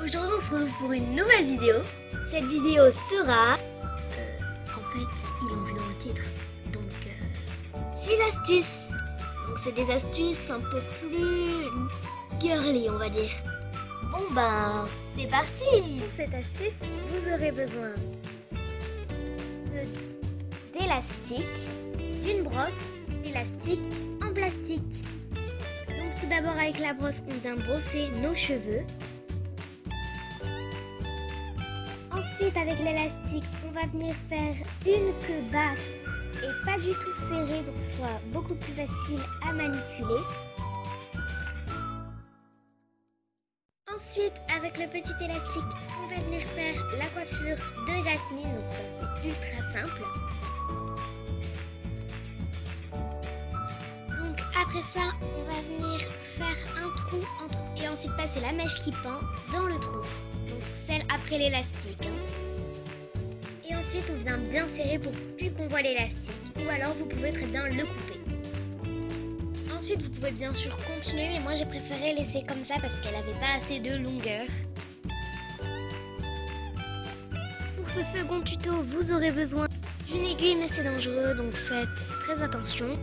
Aujourd'hui on se retrouve pour une nouvelle vidéo. Cette vidéo sera... en fait, ils l'ont vu dans le titre. Donc, 6 astuces. Donc c'est des astuces un peu plus girly, on va dire. Bon ben, c'est parti. Pour cette astuce, vous aurez besoin d'élastique, d'une brosse, d'élastique en plastique. Donc tout d'abord avec la brosse, on vient brosser nos cheveux. Ensuite, avec l'élastique, on va venir faire une queue basse et pas du tout serrée pour que ce soit beaucoup plus facile à manipuler. Ensuite, avec le petit élastique, on va venir faire la coiffure de Jasmine, donc ça c'est ultra simple. Donc après ça, on va venir faire un trou et ensuite passer la mèche qui pend dans le trou. Donc celle après l'élastique. Et ensuite on vient bien serrer pour plus qu'on voit l'élastique. Ou alors vous pouvez très bien le couper. Ensuite vous pouvez bien sûr continuer, mais moi j'ai préféré laisser comme ça parce qu'elle n'avait pas assez de longueur. Pour ce second tuto, vous aurez besoin d'une aiguille, mais c'est dangereux, donc faites très attention.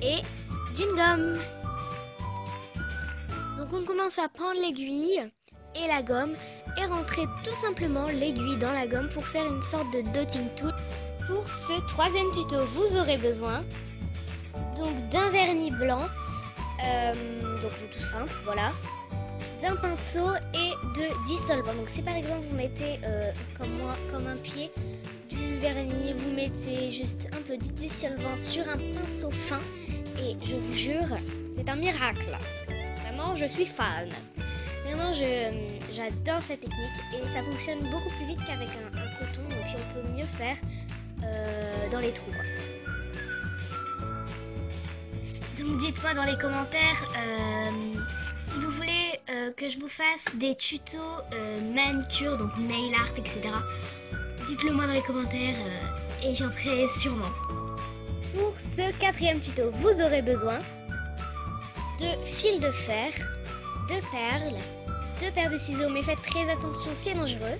Et d'une gomme. Donc on commence par prendre l'aiguille et la gomme et rentrer tout simplement l'aiguille dans la gomme pour faire une sorte de dotting tool. Pour ce troisième tuto, vous aurez besoin donc d'un vernis blanc, donc c'est tout simple, voilà, d'un pinceau et de dissolvant. Donc si par exemple vous mettez comme moi, comme un pied du vernis, vous mettez juste un peu de dissolvant sur un pinceau fin et je vous jure, c'est un miracle. Vraiment, je suis fan. Vraiment, j'adore cette technique et ça fonctionne beaucoup plus vite qu'avec un coton, et puis on peut mieux faire dans les trous, quoi. Donc dites-moi dans les commentaires si vous voulez que je vous fasse des tutos manicure, donc nail art, etc. Dites-le moi dans les commentaires et j'en ferai sûrement. Pour ce quatrième tuto, vous aurez besoin de fil de fer, de perles, 2 paires de ciseaux, mais faites très attention, c'est dangereux,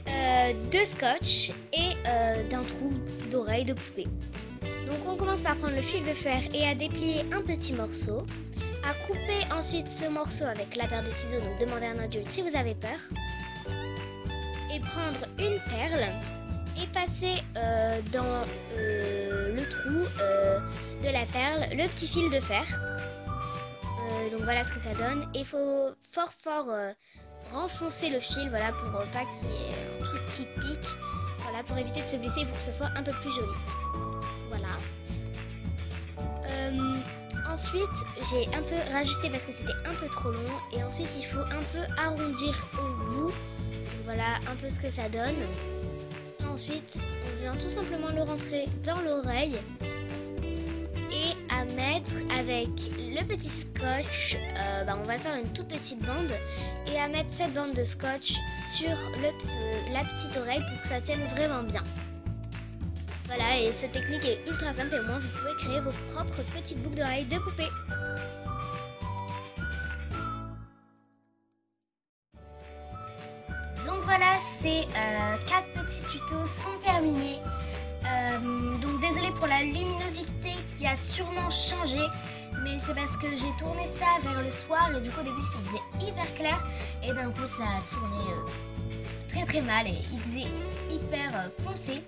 de scotch et d'un trou d'oreille de poupée. Donc on commence par prendre le fil de fer et à déplier un petit morceau, à couper ensuite ce morceau avec la paire de ciseaux, donc demandez à un adulte si vous avez peur, et prendre une perle et passer dans le trou de la perle le petit fil de fer. Donc voilà ce que ça donne. Et il faut fort renfoncer le fil, voilà, pour pas qu'il y ait un truc qui pique, voilà, pour éviter de se blesser et pour que ça soit un peu plus joli. Voilà. Ensuite j'ai un peu rajusté parce que c'était un peu trop long, et ensuite il faut un peu arrondir au bout. Donc voilà un peu ce que ça donne. Ensuite on vient tout simplement le rentrer dans l'oreille et à mettre avec le petit scotch, on va faire une toute petite bande et à mettre cette bande de scotch sur la petite oreille pour que ça tienne vraiment bien. Voilà, et cette technique est ultra simple et au moins vous pouvez créer vos propres petites boucles d'oreilles de poupée. Donc voilà, ces 4 petits tutos sont terminés. Donc désolée pour la luminosité qui a sûrement changé, mais c'est parce que j'ai tourné ça vers le soir et du coup au début ça faisait hyper clair et d'un coup ça a tourné très mal et il faisait hyper foncé.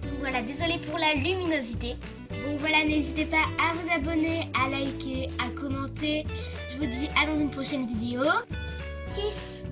Donc voilà, désolée pour la luminosité. Bon voilà, n'hésitez pas à vous abonner, à liker, à commenter. Je vous dis à dans une prochaine vidéo. Kiss!